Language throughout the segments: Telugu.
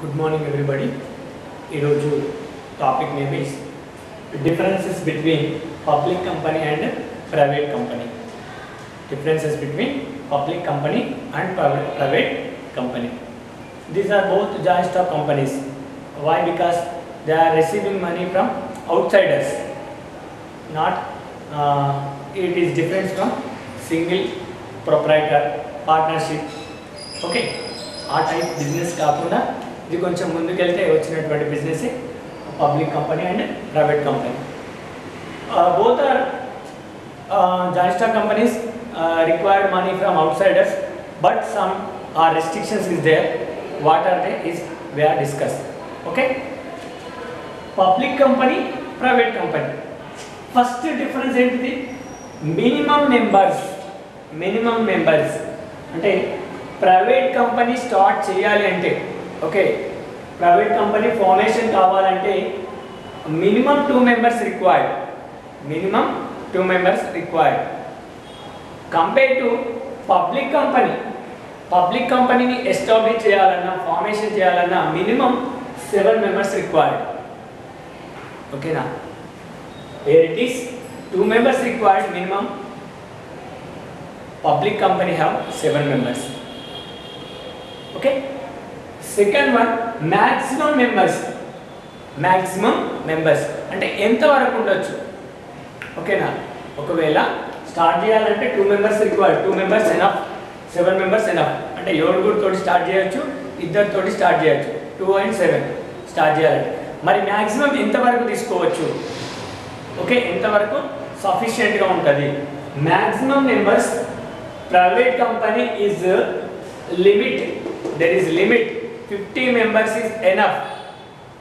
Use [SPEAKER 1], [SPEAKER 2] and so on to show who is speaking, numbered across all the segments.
[SPEAKER 1] Good morning, everybody. ఈరోజు topic name is differences between public company and private company. Differences between public company and private company. These are both joint stock companies. Why? Because they are receiving money from outsiders. Not it is different from single proprietor partnership. Okay. ఆ టైప్ బిజినెస్ కాకుండా ఇది కొంచెం ముందుకెళ్తే వచ్చినటువంటి business public company and private company. Both are joint stock companies required money from outsiders, but some restrictions is there. What are they is we are discussed. Okay, public company, private company. First difference ఏంటిది? minimum members అంటే ప్రైవేట్ కంపెనీ స్టార్ట్ చేయాలి అంటే, ఓకే, ప్రైవేట్ కంపెనీ ఫార్మేషన్ కావాలంటే minimum 2 members required. Compare to public కంపెనీని ఎస్టాబ్లిష్ చేయాలన్నా ఫార్మేషన్ చేయాలన్నా మినిమం 7 members రిక్వైర్డ్. ఓకేనా? Where it is 2 members required minimum, public company have 7 members. Okay. Second one maximum members అంటే ఎంత వరకు ఉండొచ్చు? ఓకేనా? ఒకవేళ స్టార్ట్ చేయాలంటే 2 members required, 2 members enough, 7 members enough. అంటే 7 తోటి స్టార్ట్ చేయొచ్చు, 2 తోటి స్టార్ట్ చేయొచ్చు, 2 and 7 స్టార్ట్ చేయాలంటే. మరి మ్యాక్సిమం ఎంతవరకు తీసుకోవచ్చు? ఓకే, ఎంతవరకు సఫిషియెంట్గా ఉంటుంది? Maximum members private company is limit, there is limit. 50 members is enough.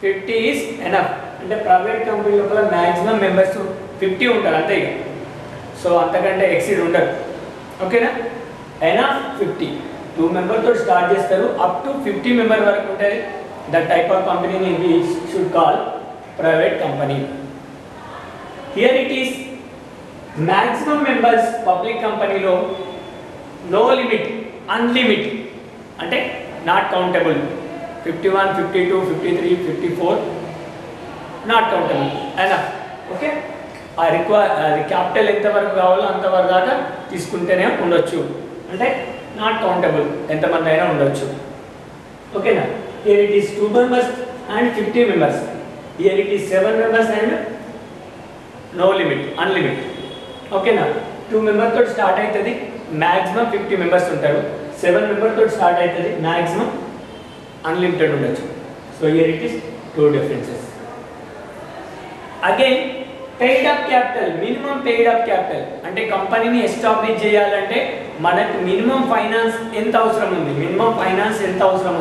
[SPEAKER 1] 50 is enough. అంటే ప్రైవేట్ కంపెనీ లోపల మ్యాక్సిమం మెంబర్స్ 50 ఉంటారు అంతే. ఇక సో అంతకంటే ఎక్సీడ్ ఉండరు. ఓకేనా? ఎనఫ్ 50. 2 members తో స్టార్ట్ చేస్తారు, అప్ టు 50 members వరకు ఉంటుంది. దట్ టైప్ ఆఫ్ కంపెనీని we should call private company. Here it is maximum members public కంపెనీలో నో లిమిట్, అన్లిమిట్ అంటే not countable. 51, 52, 53, 54 not countable enough. Okay, అది క్యాపిటల్ ఎంతవరకు కావాలో అంతవరకు దాకా తీసుకుంటేనే ఉండొచ్చు. అంటే నాట్ కౌంటబుల్, ఎంతమంది అయినా ఉండొచ్చు. ఓకేనా? Here it is 2 members and 50 members. Here it is 7 members and no limit, unlimit. ఓకేనా? 2 members తోటి స్టార్ట్ అవుతుంది, మ్యాక్సిమం 50 members ఉంటారు. 7 members తోటి స్టార్ట్ అవుతుంది, మ్యాక్సిమం అన్లిమిటెడ్ ఉండొచ్చు. So here it is 2 differences. Again paid up capital, minimum paid up capital అంటే కంపెనీని ఎస్టాబ్లిష్ చేయాలంటే మనకు మినిమం ఫైనాన్స్ ఎంత అవసరం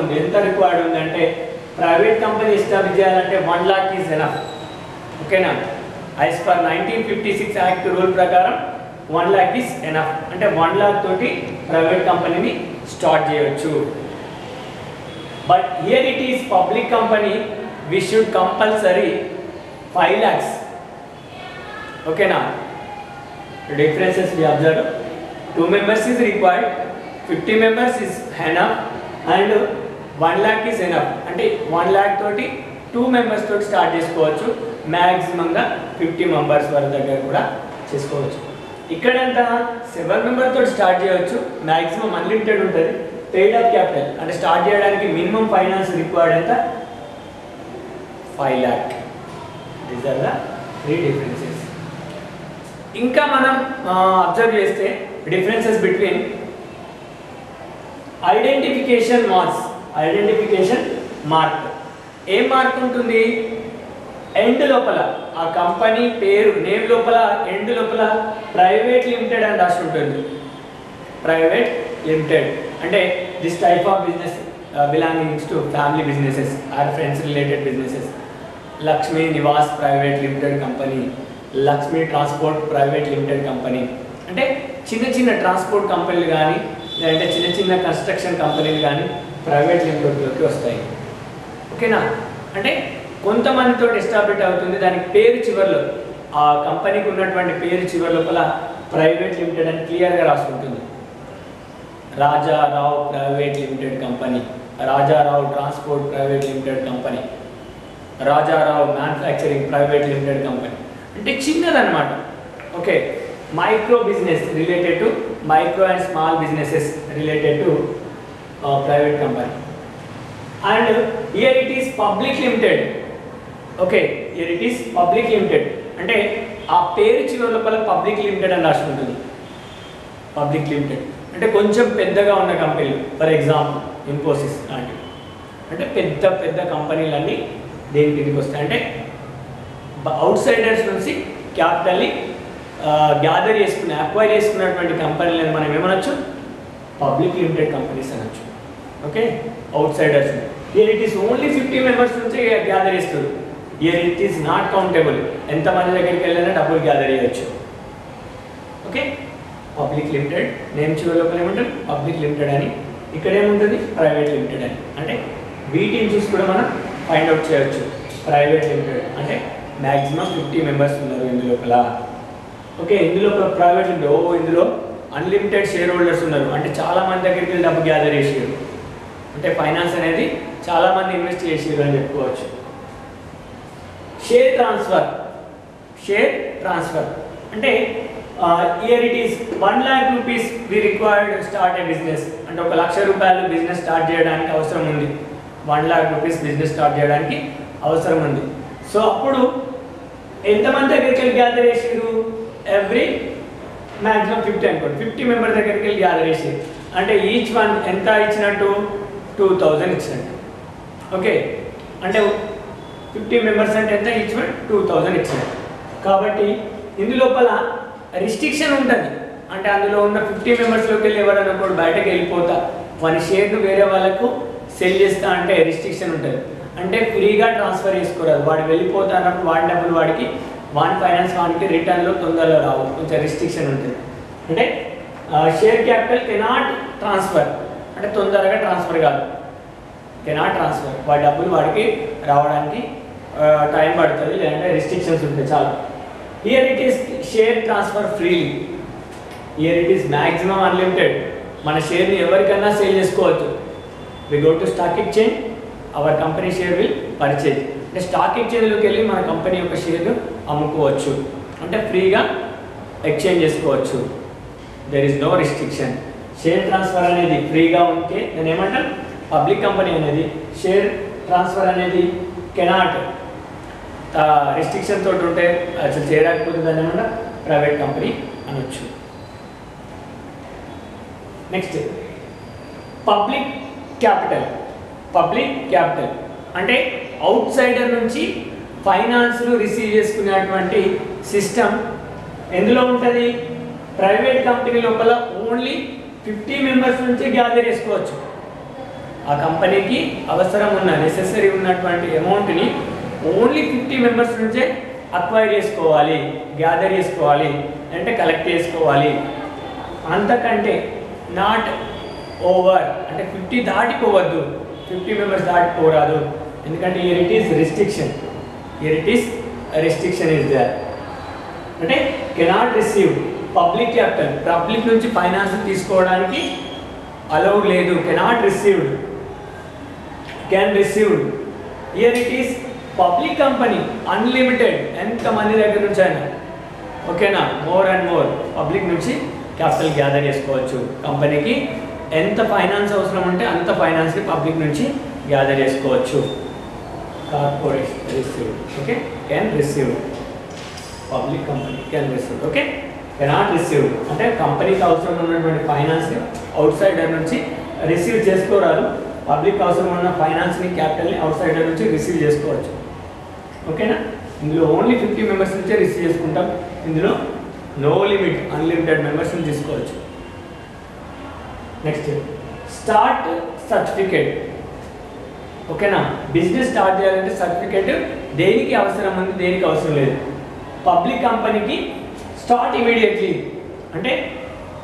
[SPEAKER 1] ఉంది? ఎంత రిక్వైర్డ్ ఉంది అంటే ప్రైవేట్ కంపెనీ ఎస్టాబ్లిష్ చేయాలంటే 1 lakh ఈజ్ ఎనఫ్. ఓకేనా? యాజ్ పర్ 1956 యాక్ట్ రూల్ ప్రకారం 1 lakh ఈజ్ ఎనఫ్. అంటే 1 lakh తోటి ప్రైవేట్ కంపెనీని స్టార్ట్ చేయవచ్చు. But here it is public company, we should compulsory 5 lakhs. ఓకేనా? Differences we observe. 2 members is required, 50 members is enough and 1 lakh is enough. అంటే 1 lakh తోటి 2 members తోటి స్టార్ట్ చేసుకోవచ్చు. మ్యాక్సిమంగా 50 members వరకు దగ్గర కూడా చేసుకోవచ్చు. ఇక్కడంతా 7 members తోటి స్టార్ట్ చేయవచ్చు, మ్యాక్సిమం అన్లిమిటెడ్ ఉంటుంది. పెయిడ్ అప్ క్యాపిటల్ అంటే స్టార్ట్ చేయడానికి మినిమం ఫైనాన్స్ రిక్వైర్డ్ ఎంత? 5 lakh. These are the 3 differences. ఇంకా మనం అబ్జర్వ్ చేస్తే డిఫరెన్సెస్ బిట్వీన్ ఐడెంటిఫికేషన్ మార్క్. ఏ మార్క్ ఉంటుంది? ఎండ్ లోపల ఆ కంపెనీ పేరు నేమ్ లోపల ఎండ్ లోపల ప్రైవేట్ లిమిటెడ్ అని రాసి ఉంటుంది. ప్రైవేట్ లిమిటెడ్ అంటే this type of business belongings to family businesses or friends related businesses. Lakshmi Niwas private limited company, Lakshmi transport private limited company. అంటే చిన్న ట్రాన్స్పోర్ట్ కంపెనీలు కానీ లేదంటే చిన్న కన్స్ట్రక్షన్ కంపెనీలు కానీ ప్రైవేట్ లిమిటెడ్లోకి వస్తాయి. ఓకేనా? అంటే కొంతమందితో ఎస్టాబ్లిష్ అవుతుంది, దానికి పేరు చివరిలో ఆ కంపెనీకి ఉన్నటువంటి పేరు చివరి లోపల ప్రైవేట్ లిమిటెడ్ అని క్లియర్గా రాసి ఉంటుంది. Rajarao private limited company Rajarao transport private limited company, Rajarao manufacturing private limited company. అంటే చిన్నదన్నమాట. Okay, micro business related to micro and small businesses related to private company. And here it is public limited. Okay, here it is public limited. అంటే ఆ పేరు చివరి లోపల పబ్లిక్ లిమిటెడ్ అని రాసి ఉంటుంది. పబ్లిక్ లిమిటెడ్ అంటే కొంచెం పెద్దగా ఉన్న కంపెనీలు, ఫర్ ఎగ్జాంపుల్ ఇన్ఫోసిస్ లాంటివి. అంటే పెద్ద పెద్ద కంపెనీలన్నీ దేని కిందకి వస్తాయి అంటే అవుట్ సైడర్స్ నుంచి క్యాపిటల్ని గ్యాదర్ చేసుకుని అక్వైర్ చేసుకున్నటువంటి కంపెనీలను మనం ఏమనొచ్చు, పబ్లిక్ లిమిటెడ్ కంపెనీస్ అనొచ్చు. Okay, outsiders. Here it is only 50 members నుంచి గ్యాదర్ చేస్తారు. Here it is not countable. ఎంతమంది దగ్గరికి వెళ్ళినా డబ్బులు గ్యాదర్ చేయొచ్చు. ఓకే, పబ్లిక్ లిమిటెడ్ నేమ్ చివరి లోపల ఏముంటుంది, పబ్లిక్ లిమిటెడ్ అని. ఇక్కడ ఏముంటుంది, ప్రైవేట్ లిమిటెడ్ అని. అంటే వీటిని చూసి కూడా మనం ఫైండ్ అవుట్ చేయొచ్చు. ప్రైవేట్ లిమిటెడ్ అంటే మ్యాక్సిమం 50 మెంబర్స్ ఉన్నారు ఇందులోపల. ఓకే, ఇందులో ప్రైవేట్ లిమిటెడ్, ఇందులో అన్లిమిటెడ్ షేర్ హోల్డర్స్ ఉన్నారు. అంటే చాలామంది దగ్గరికి వెళ్ళి డబ్బు గ్యాదర్ చేసారు. అంటే ఫైనాన్స్ అనేది చాలామంది ఇన్వెస్ట్ చేసారు అని చెప్పుకోవచ్చు. Share transfer. షేర్ ట్రాన్స్ఫర్ అంటే here it is 1 lakh rupees we required start a business. అంటే 1 లక్ష రూపాయలు బిజినెస్ స్టార్ట్ చేయడానికి అవసరం ఉంది. 1 lakh rupees బిజినెస్ స్టార్ట్ చేయడానికి అవసరం ఉంది. సో అప్పుడు ఎంతమంది దగ్గరికి వెళ్ళి గ్యాదర్ చేసారు, ఎవ్రీ మ్యాక్సిమం 50 అనుకోండి, 50 మెంబర్ దగ్గరికి వెళ్ళి గ్యాదర్ చేసారు. అంటే ఈచ్ వన్ ఎంత ఇచ్చినట్టు, 2000 ఇచ్చినట్టు. ఓకే, అంటే 50 మెంబర్స్ అంటే ఎంత, ఈచ్ వన్ 2000 ఇచ్చినట్టు. కాబట్టి ఇందులోపల రిస్ట్రిక్షన్ ఉంటుంది. అంటే అందులో ఉన్న 50 మెంబర్స్లోకి వెళ్ళి ఎవరైనా కూడా బయటకు వెళ్ళిపోతా వాని షేర్ను వేరే వాళ్ళకు సెల్ చేస్తా అంటే రిస్ట్రిక్షన్ ఉంటుంది. అంటే ఫ్రీగా ట్రాన్స్ఫర్ చేసుకోరాదు. వాడు వెళ్ళిపోతా అన్నప్పుడు వాడి డబ్బులు వాడికి, వాన్ ఫైనాన్స్ వానికి రిటర్న్లో తొందరలో రావు. కొంచెం రిస్ట్రిక్షన్ ఉంటుంది. అంటే షేర్ క్యాపిటల్ కెనాట్ ట్రాన్స్ఫర్, అంటే తొందరగా ట్రాన్స్ఫర్ కాదు, కెనాట్ ట్రాన్స్ఫర్. వాడి డబ్బులు వాడికి రావడానికి టైం పడుతుంది, లేదంటే రిస్ట్రిక్షన్స్ ఉంటాయి చాలా. Here it is share transfer freely. Here it is maximum unlimited. మన షేర్ని ఎవరికైనా సేల్ చేసుకోవచ్చు. We go to stock exchange, our company share will purchase. అంటే స్టాక్ ఎక్స్చేంజ్లోకి వెళ్ళి మన కంపెనీ యొక్క షేర్ను అమ్ముకోవచ్చు. అంటే ఫ్రీగా ఎక్స్చేంజ్ చేసుకోవచ్చు. There is no restriction. Share transfer అనేది ఫ్రీగా ఉంటే నేను ఏమంటాను, పబ్లిక్ కంపెనీ అనేది షేర్ ట్రాన్స్ఫర్ అనేది కెనాట్, రిస్ట్రిక్షన్ తోటి ఉంటే అసలు చేయలేకపోతే దాన్ని ఏమన్నా ప్రైవేట్ కంపెనీ అనొచ్చు. Next public capital. Public capital అంటే అవుట్ సైడర్ నుంచి ఫైనాన్స్లు రిసీవ్ చేసుకునేటువంటి సిస్టమ్ ఎందులో ఉంటుంది, ప్రైవేట్ కంపెనీ లోపల ఓన్లీ 50 మెంబర్స్ నుంచి గ్యాదర్ చేసుకోవచ్చు. ఆ కంపెనీకి అవసరం ఉన్న నెసెసరీ ఉన్నటువంటి అమౌంట్ని ఓన్లీ 50 మెంబర్స్ నుంచే అక్వైర్ చేసుకోవాలి, గ్యాదర్ చేసుకోవాలి, అంటే కలెక్ట్ చేసుకోవాలి. అంతకంటే నాట్ ఓవర్, అంటే 50 దాటిపోవద్దు, 50 మెంబర్స్ దాటిపోరాదు. ఎందుకంటే here it is restriction. Here it is restriction is there. అంటే cannot receive public capital, public నుంచి ఫైనాన్స్ తీసుకోవడానికి అలౌడ్ లేదు. Cannot received, can received. Here it is public company unlimited, ఎంతమంది దగ్గర నుంచి అయినా. ఓకేనా, మోర్ అండ్ మోర్ పబ్లిక్ నుంచి క్యాపిటల్ గ్యాదర్ చేసుకోవచ్చు. కంపెనీకి ఎంత ఫైనాన్స్ అవసరం ఉంటే అంత ఫైనాన్స్ని పబ్లిక్ నుంచి గ్యాదర్ చేసుకోవచ్చు. Corporation received. Okay, can received. Public company can received. Okay, cannot received అంటే కంపెనీకి అవసరం ఉన్నటువంటి ఫైనాన్స్ని అవుట్ సైడర్ నుంచి రిసీవ్ చేసుకోరాదు. పబ్లిక్ అవసరం ఉన్న ఫైనాన్స్ని, క్యాపిటల్ని అవుట్ సైడర్ నుంచి రిసీవ్ చేసుకోవచ్చు. ఓకేనా, ఇందులో ఓన్లీ 50 మెంబర్స్ నుంచే రిసీవ్ చేసుకుంటాం. ఇందులో నో లిమిట్, అన్లిమిటెడ్ మెంబర్స్ని తీసుకోవచ్చు. Next start certificate. ఓకేనా, బిజినెస్ స్టార్ట్ చేయాలంటే సర్టిఫికేట్ దేనికి అవసరం ఉంది, దేనికి అవసరం లేదు. పబ్లిక్ కంపెనీకి స్టార్ట్ ఇమీడియట్లీ, అంటే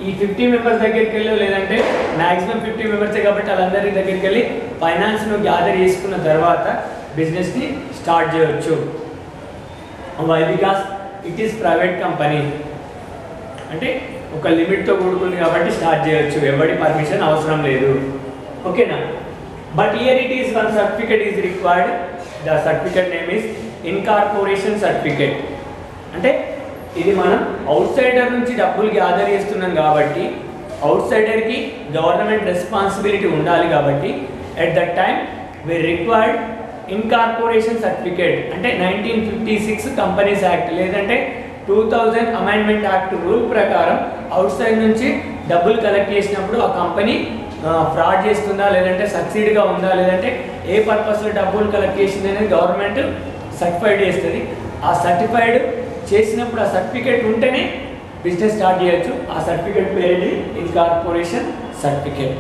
[SPEAKER 1] ఈ 50 మెంబర్స్ దగ్గరికి వెళ్ళి, లేదంటే మ్యాక్సిమం 50 మెంబర్సే కాబట్టి వాళ్ళందరి దగ్గరికి వెళ్ళి ఫైనాన్స్ను గ్యాదర్ చేసుకున్న తర్వాత బిజినెస్ని స్టార్ట్ చేయవచ్చు. Why? Because it is private company. అంటే ఒక లిమిట్తో కూడుకుంది కాబట్టి స్టార్ట్ చేయవచ్చు, ఎవరి పర్మిషన్ అవసరం లేదు. ఓకేనా, But here it is one certificate is required. The certificate name is incorporation certificate. అంటే ఇది మనం అవుట్ సైడర్ నుంచి డబ్బులు గ్యాదర్ చేస్తున్నాం కాబట్టి అవుట్ సైడర్కి గవర్నమెంట్ రెస్పాన్సిబిలిటీ ఉండాలి కాబట్టి at that time we required incorporation certificate. అంటే 1956 కంపెనీస్ యాక్ట్ లేదంటే 2000 అమెండ్మెంట్ యాక్ట్ రూల్ ప్రకారం అవుట్ సైడ్ నుంచి డబ్బులు కలెక్ట్ చేసినప్పుడు ఆ కంపెనీ ఫ్రాడ్ చేస్తుందా లేదంటే సక్సీడ్గా ఉందా లేదంటే ఏ పర్పస్లో డబ్బులు కలెక్ట్ చేసింది అనేది గవర్నమెంట్ సర్టిఫైడ్ చేస్తుంది. ఆ సర్టిఫైడ్ చేసినప్పుడు ఆ సర్టిఫికేట్ ఉంటేనే బిజినెస్ స్టార్ట్ చేయొచ్చు. ఆ సర్టిఫికేట్ పేరు ఇన్కార్పొరేషన్ సర్టిఫికేట్.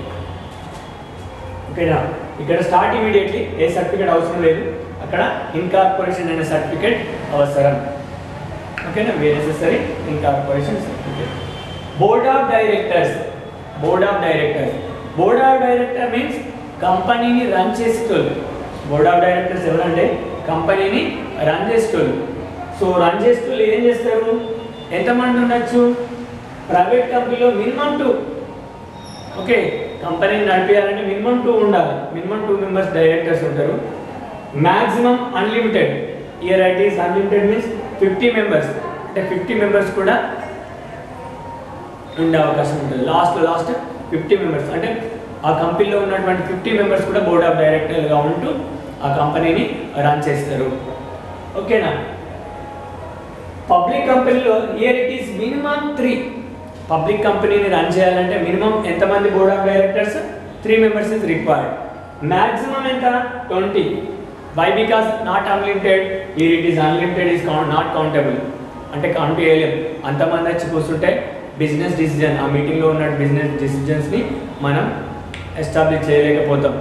[SPEAKER 1] ఓకేనా, ఇక్కడ స్టార్ట్ ఇమీడియట్లీ ఏ సర్టిఫికేట్ అవసరం లేదు, అక్కడ ఇన్కార్పొరేషన్ అనే సర్టిఫికేట్ అవసరం. ఓకేనా, very necessary incorporation certificate. Board of directors. Board of directors, board of director means కంపెనీని రన్ చేసేటోళ్ళు. బోర్డ్ ఆఫ్ డైరెక్టర్స్ ఎవరంటే కంపెనీని రన్ చేసేటోళ్ళు. సో రన్ చేసేటోళ్ళు ఏం చేస్తారు, ఎంతమంది ఉండొచ్చు, ప్రైవేట్ కంపెనీలో మినిమం 2. ఓకే, కంపెనీని నడిపించాలంటే మినిమం 2 ఉండాలి. మినిమం 2 మెంబర్స్ డైరెక్టర్స్ ఉంటారు. Maximum unlimited, here it is unlimited means 50 members. అంటే 50 మెంబర్స్ కూడా ఉండే అవకాశం ఉంటుంది. లాస్ట్ 50 మెంబర్స్ అంటే ఆ కంపెనీలో ఉన్నటువంటి 50 మెంబర్స్ కూడా బోర్డ్ ఆఫ్ డైరెక్టర్గా ఉంటూ ఆ కంపెనీని రన్ చేస్తారు. ఓకేనా, పబ్లిక్ కంపెనీలో here it is minimum 3. Public కంపెనీని రన్ చేయాలంటే మినిమం ఎంతమంది board of directors, 3 members is required. Maximum ఎంత, 20. Why, because not unlimited. Here it is unlimited is not countable. అంటే కౌంట్ చేయలేము. అంతమంది వచ్చి కూర్చుంటే బిజినెస్ డిసిజన్, ఆ మీటింగ్లో ఉన్న బిజినెస్ డిసిజన్స్ని మనం ఎస్టాబ్లిష్ చేయలేకపోతాం,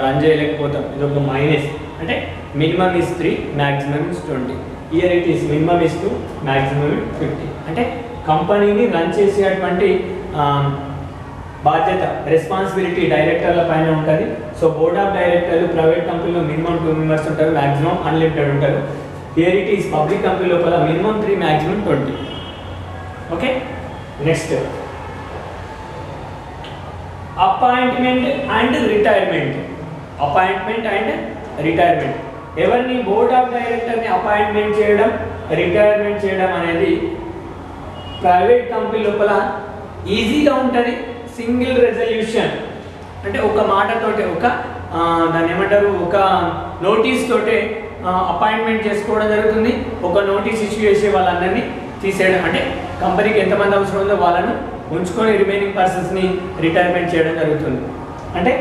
[SPEAKER 1] రన్ చేయలేకపోతాం. ఇది ఒక మైనస్. అంటే minimum is 3, maximum is 20. Year it is minimum is 2, maximum 50. అంటే కంపెనీని రన్ చేసేటువంటి బాధ్యత, రెస్పాన్సిబిలిటీ డైరెక్టర్ల పైన ఉంటుంది. సో బోర్డ్ ఆఫ్ డైరెక్టర్లు ప్రైవేట్ కంపెనీలో మినిమం 2 మెంబర్స్ ఉంటారు, మ్యాక్సిమం అన్లిమిటెడ్ ఉంటారు. Here it is public company లోపల minimum 3, maximum 20. Okay, next appointment and retirement. Appointment and retirement, ఎవరిని బోర్డ్ ఆఫ్ డైరెక్టర్ని అపాయింట్మెంట్ చేయడం, రిటైర్మెంట్ చేయడం అనేది ప్రైవేట్ కంపెనీ లోపల ఈజీగా ఉంటుంది. సింగిల్ రెజల్యూషన్ అంటే ఒక మాటతోటే, ఒక దాన్ని ఏమంటారు, ఒక నోటీస్ తోటే అపాయింట్మెంట్ చేసుకోవడం జరుగుతుంది. ఒక నోటీస్ ఇష్యూ చేసే వాళ్ళందరినీ తీసేయడం, అంటే కంపెనీకి ఎంతమంది అవసరం ఉందో వాళ్ళను ఉంచుకొని రిమైనింగ్ పర్సన్స్ని రిటైర్మెంట్ చేయడం జరుగుతుంది. అంటే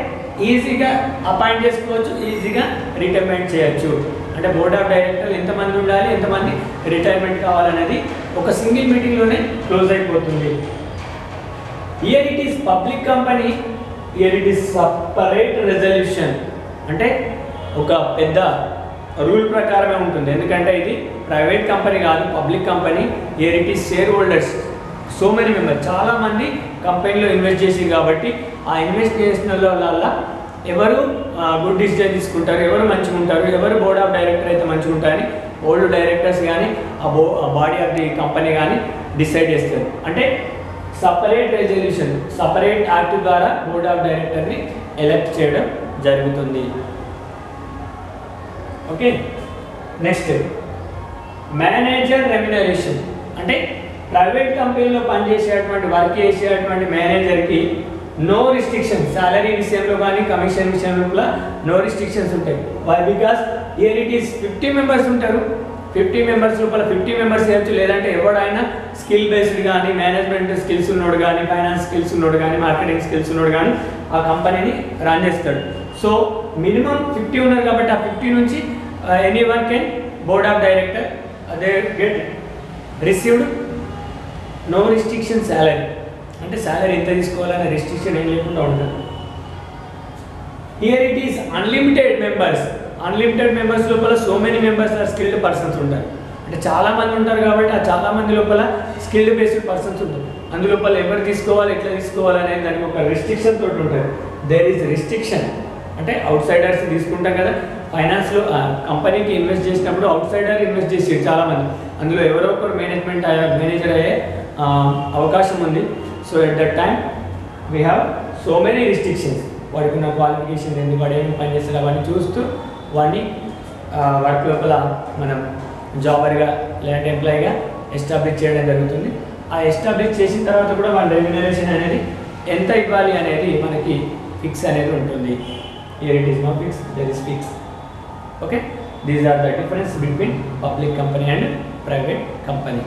[SPEAKER 1] ఈజీగా అపాయింట్ చేసుకోవచ్చు, ఈజీగా రిటైర్మెంట్ చేయొచ్చు. అంటే బోర్డ్ ఆఫ్ డైరెక్టర్లు ఎంతమంది ఉండాలి, ఎంతమంది రిటైర్మెంట్ కావాలనేది ఒక సింగిల్ మీటింగ్లోనే క్లోజ్ అయిపోతుంది. Here it is public company, here it is separate resolution. అంటే ఒక పెద్ద రూల్ ప్రకారమే ఉంటుంది. ఎందుకంటే ఇది ప్రైవేట్ కంపెనీ కాదు, public company. Here it is share holders, so many members, చాలామంది కంపెనీలో ఇన్వెస్ట్ చేసి కాబట్టి ఆ ఇన్వెస్ట్ చేసిన వల్ల ఎవరు గుడ్ డిసిజన్ తీసుకుంటారు, ఎవరు మంచిగా ఉంటారు, ఎవరు బోర్డ్ ఆఫ్ డైరెక్టర్ అయితే మంచిగా ఉంటారని ఓల్డ్ డైరెక్టర్స్ కానీ ఆ బాడీ ఆఫ్ ది కంపెనీ కానీ డిసైడ్ చేస్తారు. అంటే సపరేట్ రెజల్యూషన్, సపరేట్ యాక్ట్ ద్వారా బోర్డ్ ఆఫ్ డైరెక్టర్ని ఎలెక్ట్ చేయడం జరుగుతుంది. Okay, next manager remuneration. అంటే ప్రైవేట్ కంపెనీలో పనిచేసేటువంటి వర్క్ చేసేటువంటి మేనేజర్కి నో రిస్ట్రిక్షన్, సాలరీ విషయంలో కానీ కమిషన్ విషయంలో కూడా నో రిస్ట్రిక్షన్స్ ఉంటాయి. Why, because here it is 50 members ఉంటారు. 50 మెంబర్స్ లోపల 50 మెంబర్స్ చేయొచ్చు, లేదంటే ఎవడైనా స్కిల్ బేస్డ్ కానీ, మేనేజ్మెంట్ స్కిల్స్ ఉన్నోడు కానీ, ఫైనాన్స్ స్కిల్స్ ఉన్నోడు కానీ, మార్కెటింగ్ స్కిల్స్ ఉన్నోడు కానీ ఆ కంపెనీని రన్ చేస్తాడు. సో మినిమం 50 ఉన్నారు కాబట్టి ఆ 50 నుంచి any one can board of director they get received no restriction salary. అంటే సాలరీ ఎంత తీసుకోవాలనే రిస్ట్రిక్షన్ ఏం లేకుండా ఉంటుంది. Here it is unlimited members. Unlimited members లోపల so many members are skilled persons ఉంటారు. అంటే చాలామంది ఉంటారు కాబట్టి ఆ చాలామంది లోపల స్కిల్డ్ బేస్డ్ పర్సన్స్ ఉంటారు. అందులోపల ఎవరు తీసుకోవాలి, ఎట్లా తీసుకోవాలి అనేది దానికి ఒక రిస్ట్రిక్షన్ తోటి ఉంటుంది. There is restriction. అంటే అవుట్ సైడర్స్ తీసుకుంటాం కదా, ఫైనాన్స్లో కంపెనీకి ఇన్వెస్ట్ చేసినప్పుడు అవుట్ సైడర్ ఇన్వెస్ట్ చేసారు చాలామంది. అందులో ఎవరో ఒకరు మేనేజర్ అయ్యే అవకాశం ఉంది. So at that time we have so many restrictions. వాడికి ఉన్న క్వాలిఫికేషన్ ఏంది, వాడు ఏమి పని చేస్తాడు అవన్నీ చూస్తూ వాడిని వర్క్ లోపల మనం జాబర్గా లేదంటే ఎంప్లాయీగా ఎస్టాబ్లిష్ చేయడం జరుగుతుంది. ఆ ఎస్టాబ్లిష్ చేసిన తర్వాత కూడా వాళ్ళ రెమ్యునరేషన్ అనేది ఎంత ఇవ్వాలి అనేది మనకి ఫిక్స్ అనేది ఉంటుంది. Here it is no fix, there is fix. Okay, these are the difference between public company and private company.